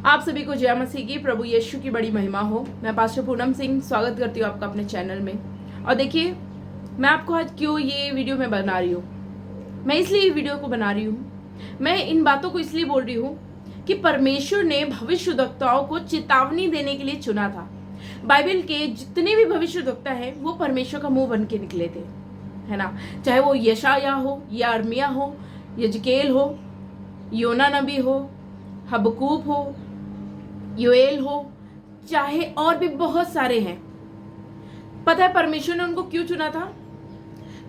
आप सभी को जय मसीह की, प्रभु यीशु की बड़ी महिमा हो। मैं पास्टर पूनम सिंह स्वागत करती हूँ आपका अपने चैनल में। और देखिए, मैं आपको आज क्यों ये वीडियो में बना रही हूँ। मैं इसलिए ये वीडियो को बना रही हूँ, मैं इन बातों को इसलिए बोल रही हूँ कि परमेश्वर ने भविष्यद्वक्ताओं को चेतावनी देने के लिए चुना था। बाइबल के जितने भी भविष्यद्वक्ता है वो परमेश्वर का मुंह बन के निकले थे, है ना। चाहे वो यशाया हो या अरमिया हो, यजकेल हो, योना नबी हो, हबकूक हो, योएल हो, चाहे और भी बहुत सारे हैं। पता है परमेश्वर ने उनको क्यों चुना था?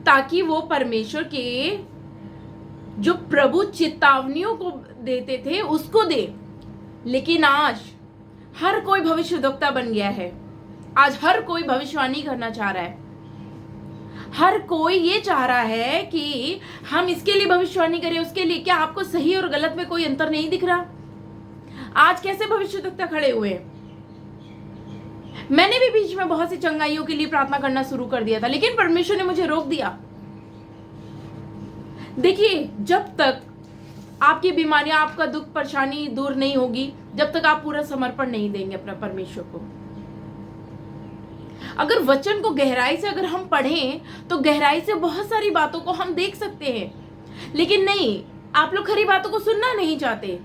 ताकि वो परमेश्वर के जो प्रभु चेतावनियों को देते थे उसको दे। लेकिन आज हर कोई भविष्यद्वक्ता बन गया है। आज हर कोई भविष्यवाणी करना चाह रहा है। हर कोई ये चाह रहा है कि हम इसके लिए भविष्यवाणी करें, उसके लिए। क्या आपको सही और गलत में कोई अंतर नहीं दिख रहा? आज कैसे भविष्यद्वक्ता खड़े हुए हैं? मैंने भी बीच में बहुत सी चंगाइयों के लिए प्रार्थना करना शुरू कर दिया था, लेकिन परमेश्वर ने मुझे रोक दिया। देखिए, जब तक आपकी बीमारियां, आपका दुख परेशानी दूर नहीं होगी, जब तक आप पूरा समर्पण नहीं देंगे अपना परमेश्वर को। अगर वचन को गहराई से अगर हम पढ़ें तो गहराई से बहुत सारी बातों को हम देख सकते हैं। लेकिन नहीं, आप लोग खरी बातों को सुनना नहीं चाहते।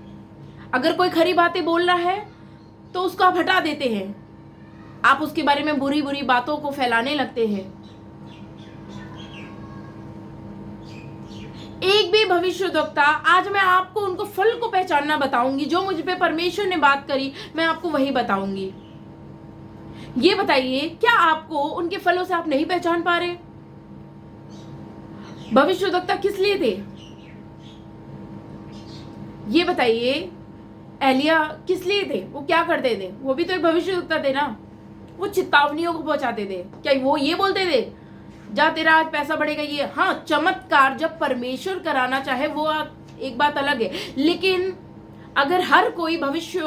अगर कोई खरी बातें बोल रहा है तो उसको आप हटा देते हैं। आप उसके बारे में बुरी बुरी बातों को फैलाने लगते हैं। एक भी भविष्यद्वक्ता, आज मैं आपको उनको फल को पहचानना बताऊंगी। जो मुझ पे परमेश्वर ने बात करी मैं आपको वही बताऊंगी। ये बताइए, क्या आपको उनके फलों से आप नहीं पहचान पा रहे? भविष्यद्वक्ता किस लिए थे ये बताइए। एलिया किस लिए थे? वो क्या करते थे? वो भी तो एक भविष्यद्वक्ता थे ना। वो चेतावनियों को पहुंचाते थे। क्या वो ये बोलते थे जा तेरा आज पैसा बढ़ेगा? ये हाँ, चमत्कार जब परमेश्वर कराना चाहे वो एक बात अलग है। लेकिन अगर हर कोई भविष्य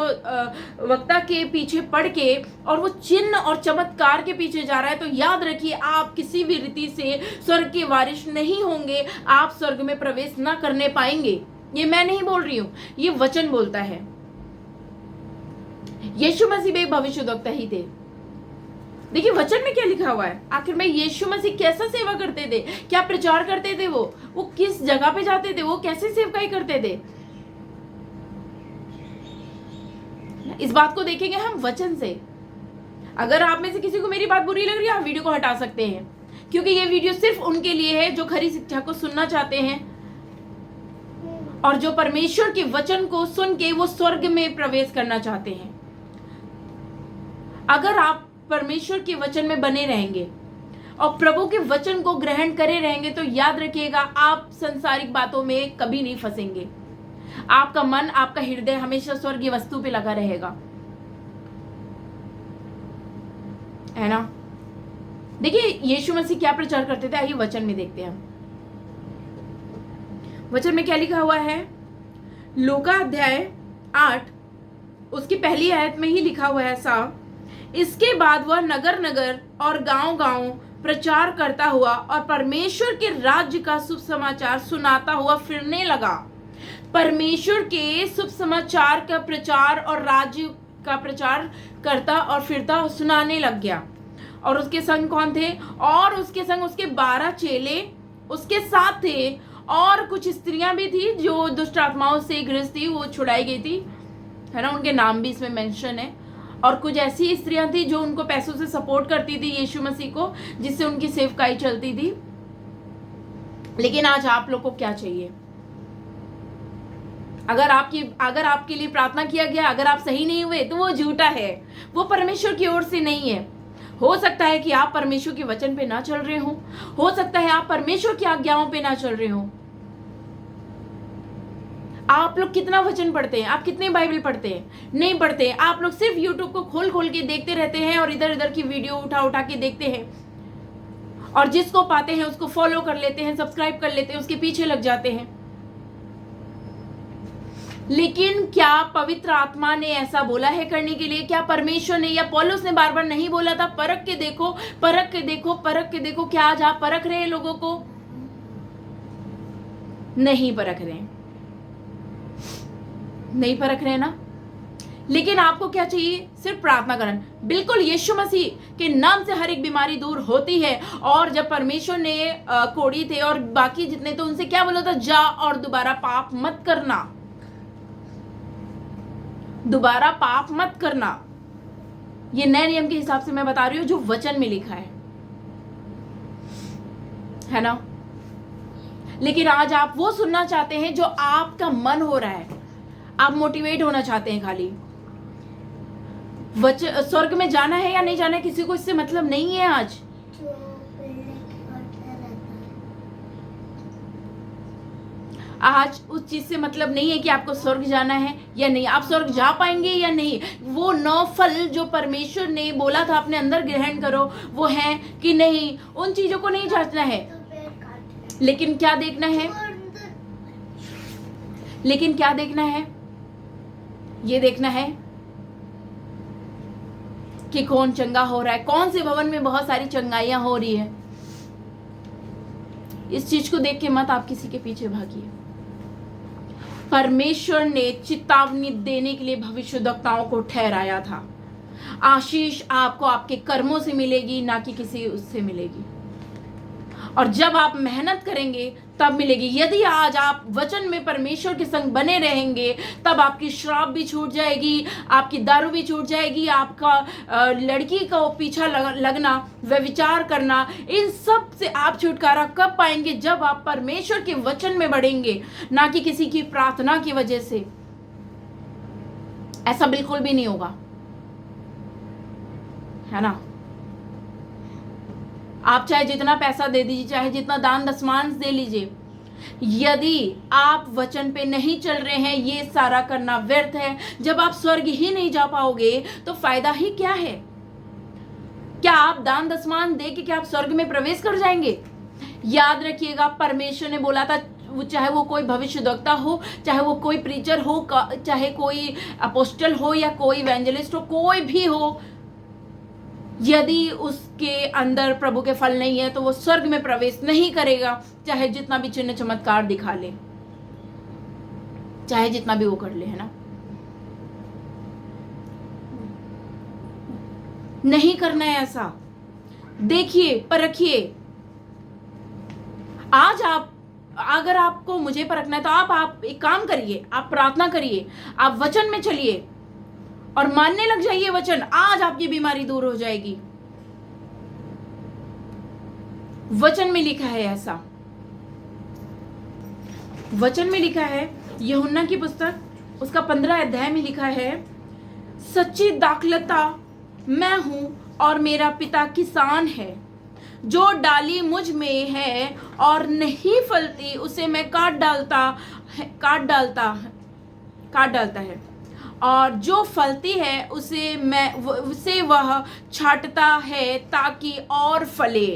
वक्ता के पीछे पड़ के और वो चिन्ह और चमत्कार के पीछे जा रहा है, तो याद रखिए, आप किसी भी रीति से स्वर्ग के वारिस नहीं होंगे। आप स्वर्ग में प्रवेश ना करने पाएंगे। ये मैं नहीं बोल रही हूं, ये वचन बोलता है। यीशु मसीह भी एक भविष्यद्वक्ता ही थे। देखिए वचन में क्या लिखा हुआ है। आखिर में यीशु मसीह कैसा सेवा करते थे, क्या प्रचार करते थे, वो किस जगह पे जाते थे, वो कैसे सेवकाई करते थे, इस बात को देखेंगे हम वचन से। अगर आप में से किसी को मेरी बात बुरी लग रही है, आप वीडियो को हटा सकते हैं, क्योंकि ये वीडियो सिर्फ उनके लिए है जो खरी शिक्षा को सुनना चाहते हैं और जो परमेश्वर के वचन को सुन के वो स्वर्ग में प्रवेश करना चाहते हैं। अगर आप परमेश्वर के वचन में बने रहेंगे और प्रभु के वचन को ग्रहण करे रहेंगे, तो याद रखिएगा, आप संसारिक बातों में कभी नहीं फंसेंगे। आपका मन, आपका हृदय हमेशा स्वर्गीय वस्तु पे लगा रहेगा, है ना। देखिए यीशु मसीह क्या प्रचार करते थे, आइए वचन में देखते हैं। वचन में क्या लिखा हुआ है? लूका अध्याय 8 उसकी पहली आयत में ही लिखा हुआ है साफ, इसके बाद वह नगर नगर और गांव गांव प्रचार करता हुआ और परमेश्वर के राज्य का शुभ समाचार सुनाता हुआ फिरने लगा। परमेश्वर के शुभ समाचार का प्रचार और राज्य का प्रचार करता और फिरता सुनाने लग गया। और उसके संग कौन थे? और उसके संग उसके 12 चेले उसके साथ थे, और कुछ स्त्रियां भी थी जो दुष्ट आत्माओं से ग्रस्त थी, वो छुड़ाई गई थी, है ना। उनके नाम भी इसमें मेंशन है। और कुछ ऐसी स्त्रियां थी जो उनको पैसों से सपोर्ट करती थी यीशु मसीह को, जिससे उनकी सेवकाई चलती थी। लेकिन आज आप लोग को क्या चाहिए? अगर आपके लिए प्रार्थना किया गया, अगर आप सही नहीं हुए, तो वो झूठा है, वो परमेश्वर की ओर से नहीं है। हो सकता है कि आप परमेश्वर के वचन पे ना चल रहे हो सकता है आप परमेश्वर की आज्ञाओं पे ना चल रहे हो। आप लोग कितना वचन पढ़ते हैं? आप कितने बाइबल पढ़ते हैं? नहीं पढ़ते। आप लोग सिर्फ यूट्यूब को खोल खोल के देखते रहते हैं और इधर उधर की वीडियो उठा उठा के देखते हैं, और जिसको पाते हैं उसको फॉलो कर लेते हैं, सब्सक्राइब कर लेते हैं, उसके पीछे लग जाते हैं। लेकिन क्या पवित्र आत्मा ने ऐसा बोला है करने के लिए? क्या परमेश्वर ने या पौलुस ने बार बार नहीं बोला था, परख के देखो, परख के देखो, परख के देखो? क्या आज आप परख रहे हैं लोगों को? नहीं परख रहे हैं, नहीं परख रहे ना। लेकिन आपको क्या चाहिए? सिर्फ प्रार्थना करना। बिल्कुल यीशु मसीह के नाम से हर एक बीमारी दूर होती है। और जब परमेश्वर ने कोढ़ी थे और बाकी जितने, तो उनसे क्या बोला था? जा और दोबारा पाप मत करना, दोबारा पाप मत करना। ये नए नियम के हिसाब से मैं बता रही हूं, जो वचन में लिखा है ना। लेकिन आज आप वो सुनना चाहते हैं जो आपका मन हो रहा है, आप मोटिवेट होना चाहते हैं खाली। स्वर्ग में जाना है या नहीं जाना है किसी को इससे मतलब नहीं है। आज उस चीज से मतलब नहीं है कि आपको स्वर्ग जाना है या नहीं, आप स्वर्ग जा पाएंगे या नहीं। वो 9 फल जो परमेश्वर ने बोला था अपने अंदर ग्रहण करो, वो है कि नहीं, उन चीजों को नहीं जांचना है। लेकिन क्या देखना है? लेकिन क्या देखना है? ये देखना है कि कौन चंगा हो रहा है, कौन से भवन में बहुत सारी चंगाइयां हो रही है। इस चीज को देख के मत आप किसी के पीछे भागिए। परमेश्वर ने चेतावनी देने के लिए भविष्यद्वक्ताओं को ठहराया था। आशीष आपको आपके कर्मों से मिलेगी, ना कि किसी उससे मिलेगी। और जब आप मेहनत करेंगे तब मिलेगी। यदि आज आप वचन में परमेश्वर के संग बने रहेंगे, तब आपकी शराब भी छूट जाएगी, आपकी दारू भी छूट जाएगी, आपका लड़की का पीछा लगना, व्यभिचार करना, इन सब से आप छुटकारा कब पाएंगे? जब आप परमेश्वर के वचन में बढ़ेंगे, ना कि किसी की प्रार्थना की वजह से। ऐसा बिल्कुल भी नहीं होगा, है ना। आप चाहे जितना पैसा दे दीजिए, चाहे जितना दान दशमांश दे लीजिए, यदि आप वचन पे नहीं चल रहे हैं, ये सारा करना व्यर्थ है। जब आप स्वर्ग ही नहीं जा पाओगे तो फायदा ही क्या है? क्या आप दान दशमांश दे के क्या आप स्वर्ग में प्रवेश कर जाएंगे? याद रखिएगा, परमेश्वर ने बोला था, चाहे वो कोई भविष्यद्वक्ता हो, चाहे वो कोई प्रीचर हो, चाहे कोई अपोस्टल हो या कोई इवेंजलिस्ट हो, कोई भी हो, यदि उसके अंदर प्रभु के फल नहीं है तो वो स्वर्ग में प्रवेश नहीं करेगा। चाहे जितना भी चिन्ह चमत्कार दिखा ले, चाहे जितना भी वो कर ले, है ना। नहीं करना है ऐसा। देखिए, परखिए। आज आप, अगर आपको मुझे परखना है तो आप एक काम करिए, आप प्रार्थना करिए, आप वचन में चलिए और मानने लग जाइए वचन। आज आपकी बीमारी दूर हो जाएगी। वचन में लिखा है ऐसा, वचन में लिखा है। यूहन्ना की पुस्तक उसका 15 अध्याय में लिखा है, सच्ची दाखलता मैं हूं और मेरा पिता किसान है। जो डाली मुझ में है और नहीं फलती उसे मैं काट डालता है, और जो फलती है उसे वह छांटता है ताकि और फले।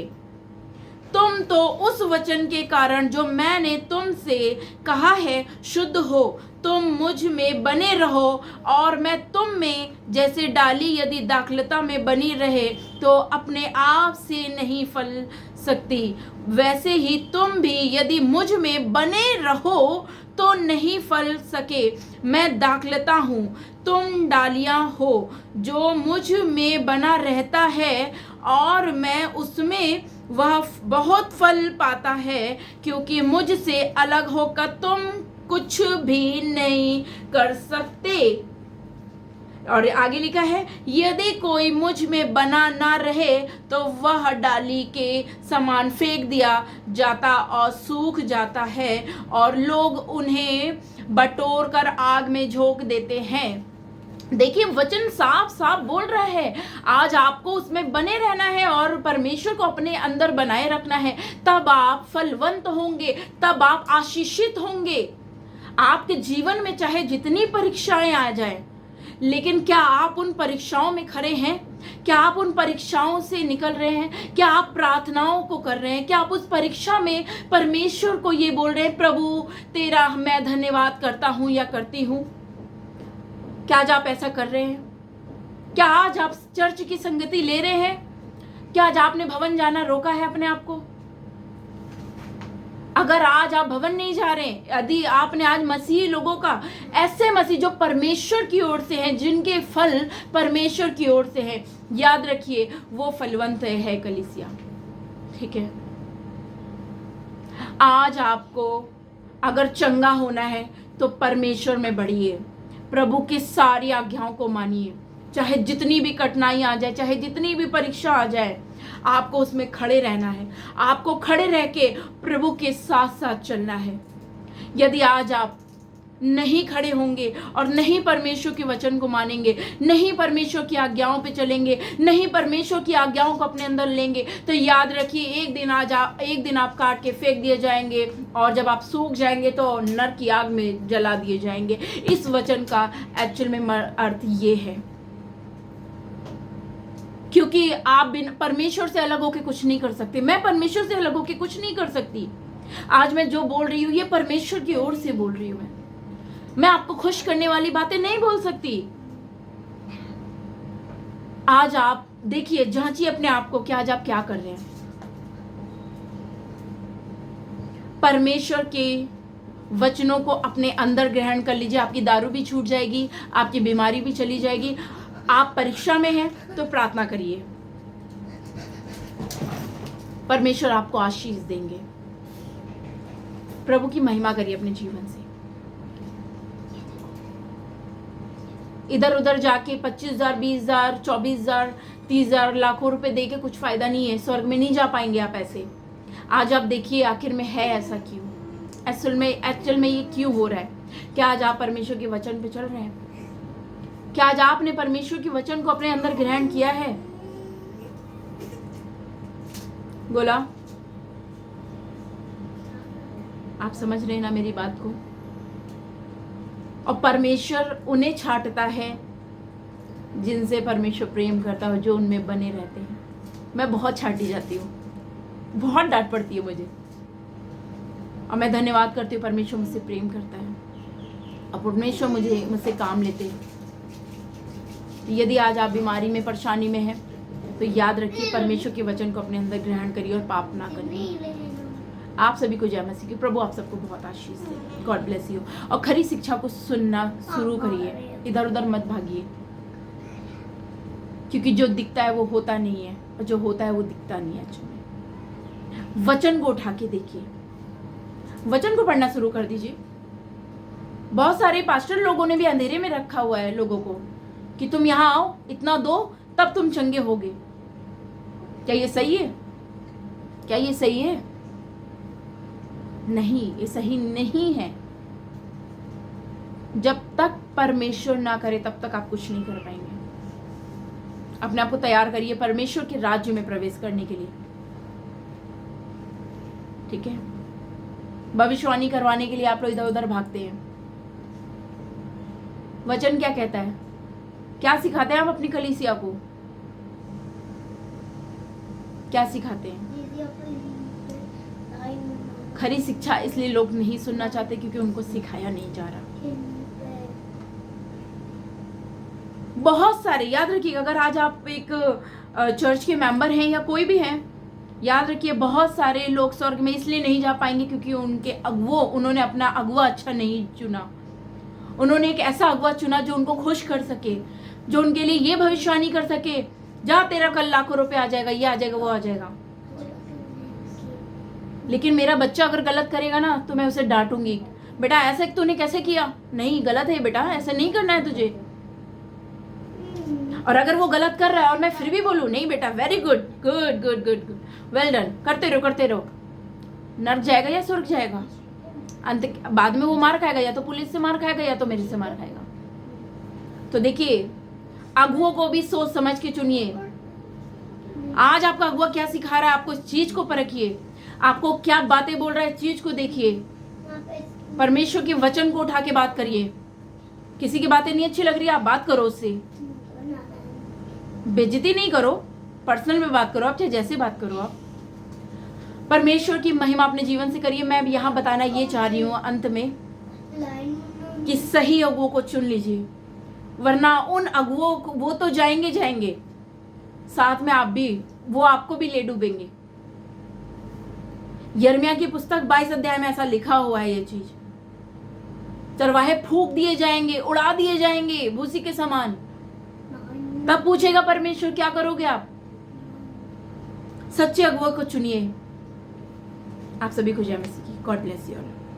तुम तो उस वचन के कारण जो मैंने तुमसे कहा है शुद्ध हो। तुम मुझ में बने रहो और मैं तुम में। जैसे डाली यदि दाखलता में बनी रहे तो अपने आप से नहीं फल सकती, वैसे ही तुम भी यदि मुझ में बने रहो तो नहीं फल सके। मैं दाखलता हूँ, तुम डालियाँ हो। जो मुझ में बना रहता है और मैं उसमें, वह बहुत फल पाता है, क्योंकि मुझसे अलग होकर तुम कुछ भी नहीं कर सकते। और आगे लिखा है, यदि कोई मुझ में बना ना रहे तो वह डाली के समान फेंक दिया जाता और सूख जाता है और लोग उन्हें बटोर कर आग में झोंक देते हैं। देखिए, वचन साफ साफ बोल रहा है, आज आपको उसमें बने रहना है और परमेश्वर को अपने अंदर बनाए रखना है। तब आप फलवंत होंगे, तब आप आशीषित होंगे। आपके जीवन में चाहे जितनी परीक्षाएं आ जाएं, लेकिन क्या आप उन परीक्षाओं में खड़े हैं? क्या आप उन परीक्षाओं से निकल रहे हैं? क्या आप प्रार्थनाओं को कर रहे हैं? क्या आप उस परीक्षा में परमेश्वर को ये बोल रहे हैं, प्रभु तेरा मैं धन्यवाद करता हूं या करती हूं? क्या आज आप ऐसा कर रहे हैं? क्या आज आप चर्च की संगति ले रहे हैं? क्या आज आपने भवन जाना रोका है अपने आप को? अगर आज आप भवन नहीं जा रहे, यदि आपने आज मसीही लोगों का, ऐसे मसीह जो परमेश्वर की ओर से हैं, जिनके फल परमेश्वर की ओर से हैं, याद रखिए वो फलवंत है कलीसिया। ठीक है, आज आपको अगर चंगा होना है तो परमेश्वर में बढ़िए, प्रभु की सारी आज्ञाओं को मानिए, चाहे जितनी भी कठिनाई आ जाए, चाहे जितनी भी परीक्षा आ जाए, आपको उसमें खड़े रहना है। आपको खड़े रह के प्रभु के साथ साथ चलना है। यदि आज आप नहीं खड़े होंगे और नहीं परमेश्वर के वचन को मानेंगे, नहीं परमेश्वर की आज्ञाओं पे चलेंगे, नहीं परमेश्वर की आज्ञाओं को अपने अंदर लेंगे, तो याद रखिए एक दिन आप काट के फेंक दिए जाएंगे, और जब आप सूख जाएंगे तो नरक की आग में जला दिए जाएंगे। इस वचन का एक्चुअल में अर्थ ये है, क्योंकि आप बिन परमेश्वर से अलग होके कुछ नहीं कर सकते। मैं परमेश्वर से अलग होके कुछ नहीं कर सकती। आज मैं जो बोल रही हूँ ये परमेश्वर की ओर से बोल रही हूँ। मैं आपको खुश करने वाली बातें नहीं बोल सकती। आज आप देखिए, जांचिए अपने आप को कि आज आप क्या कर रहे हैं। परमेश्वर के वचनों को अपने अंदर ग्रहण कर लीजिए। आपकी दारू भी छूट जाएगी, आपकी बीमारी भी चली जाएगी। आप परीक्षा में हैं तो प्रार्थना करिए, परमेश्वर आपको आशीष देंगे। प्रभु की महिमा करिए अपने जीवन से। इधर उधर जाके 25,000, 20,000, 24,000, 30,000, लाखों रुपए देके कुछ फायदा नहीं है। स्वर्ग में नहीं जा पाएंगे आप ऐसे। आज आप देखिए आखिर में है ऐसा क्यों, एक्चुअल में ये क्यों हो रहा है। क्या आज आप परमेश्वर के वचन पे चल रहे हैं? क्या आज आपने परमेश्वर के वचन को अपने अंदर ग्रहण किया है? बोला, आप समझ रहे हैं ना मेरी बात को? और परमेश्वर उन्हें छांटता है जिनसे परमेश्वर प्रेम करता है, जो उनमें बने रहते हैं। मैं बहुत छांटी जाती हूँ, बहुत डांट पड़ती है मुझे, और मैं धन्यवाद करती हूँ परमेश्वर मुझसे प्रेम करता है और परमेश्वर मुझसे काम लेते हैं। तो यदि आज आप बीमारी में, परेशानी में हैं, तो याद रखिए परमेश्वर के वचन को अपने अंदर ग्रहण करिए और पाप ना करिए। आप सभी को जय मसीह की। प्रभु आप सबको बहुत आशीष दे। God bless you. और खरी शिक्षा को सुनना शुरू करिए, इधर उधर मत भागिए, क्योंकि जो दिखता है वो होता नहीं है, और जो होता है वो दिखता नहीं है। एक्चुअली वचन को उठा के देखिए, वचन को पढ़ना शुरू कर दीजिए। बहुत सारे पास्टर लोगों ने भी अंधेरे में रखा हुआ है लोगों को कि तुम यहाँ आओ, इतना दो, तब तुम चंगे होगे। क्या ये सही है? क्या ये सही है? नहीं, ये सही नहीं है। जब तक परमेश्वर ना करे तब तक आप कुछ नहीं कर पाएंगे। अपने आप को तैयार करिए परमेश्वर के राज्य में प्रवेश करने के लिए। ठीक है, भविष्यवाणी करवाने के लिए आप लोग इधर उधर भागते हैं। वचन क्या कहता है? क्या सिखाते हैं आप अपनी कलीसिया को? क्या सिखाते हैं? खरी शिक्षा इसलिए लोग नहीं सुनना चाहते क्योंकि उनको सिखाया नहीं जा रहा। बहुत सारे, याद रखिएगा, अगर आज आप एक चर्च के मेंबर हैं या कोई भी हैं, याद रखिए बहुत सारे लोग स्वर्ग में इसलिए नहीं जा पाएंगे क्योंकि उन्होंने अपना अगुआ अच्छा नहीं चुना। उन्होंने एक ऐसा अगुआ चुना जो उनको खुश कर सके, जो उनके लिए ये भविष्यवाणी कर सके, जा तेरा कल लाखों रुपए आ जाएगा, ये आ जाएगा, वो आ जाएगा। लेकिन मेरा बच्चा अगर गलत करेगा ना तो मैं उसे डांटूंगी, बेटा ऐसा तूने कैसे किया? नहीं, गलत है बेटा, ऐसा नहीं करना है तुझे। और अगर वो गलत कर रहा है और मैं फिर भी बोलूं, नहीं बेटा, very good, good good good good, well done, करते रहो, नर्क जाएगा या स्वर्ग जाएगा? अंत बाद में वो मार खाएगा, या तो पुलिस से मार खाएगा या तो मेरे से मार खाएगा। तो देखिए, अगुओं को भी सोच समझ के चुनिए। आज आपका अगुआ क्या सिखा रहा है, आपको इस चीज को परखिए। आपको क्या बातें बोल रहा है, चीज को देखिए। परमेश्वर के वचन को उठा के बात करिए। किसी की बातें नहीं अच्छी लग रही, आप बात करो उससे, बेइज्जती नहीं करो, पर्सनल में बात करो, आप चाहे जैसे बात करो। आप परमेश्वर की महिमा अपने जीवन से करिए। मैं यहाँ बताना ये चाह रही हूँ अंत में कि सही अगुओं को चुन लीजिए, वरना उन अगुओं को, वो तो जाएंगे, साथ में आप भी, वो आपको भी ले डूबेंगे। यिर्मयाह की पुस्तक 22 अध्याय में ऐसा लिखा हुआ है ये चीज। चरवाहे फूंक दिए जाएंगे, उड़ा दिए जाएंगे भूसी के समान। तब पूछेगा परमेश्वर क्या करोगे आप? सच्चे अगुआ को चुनिए। आप सभी को जय मसीह की। God bless you all.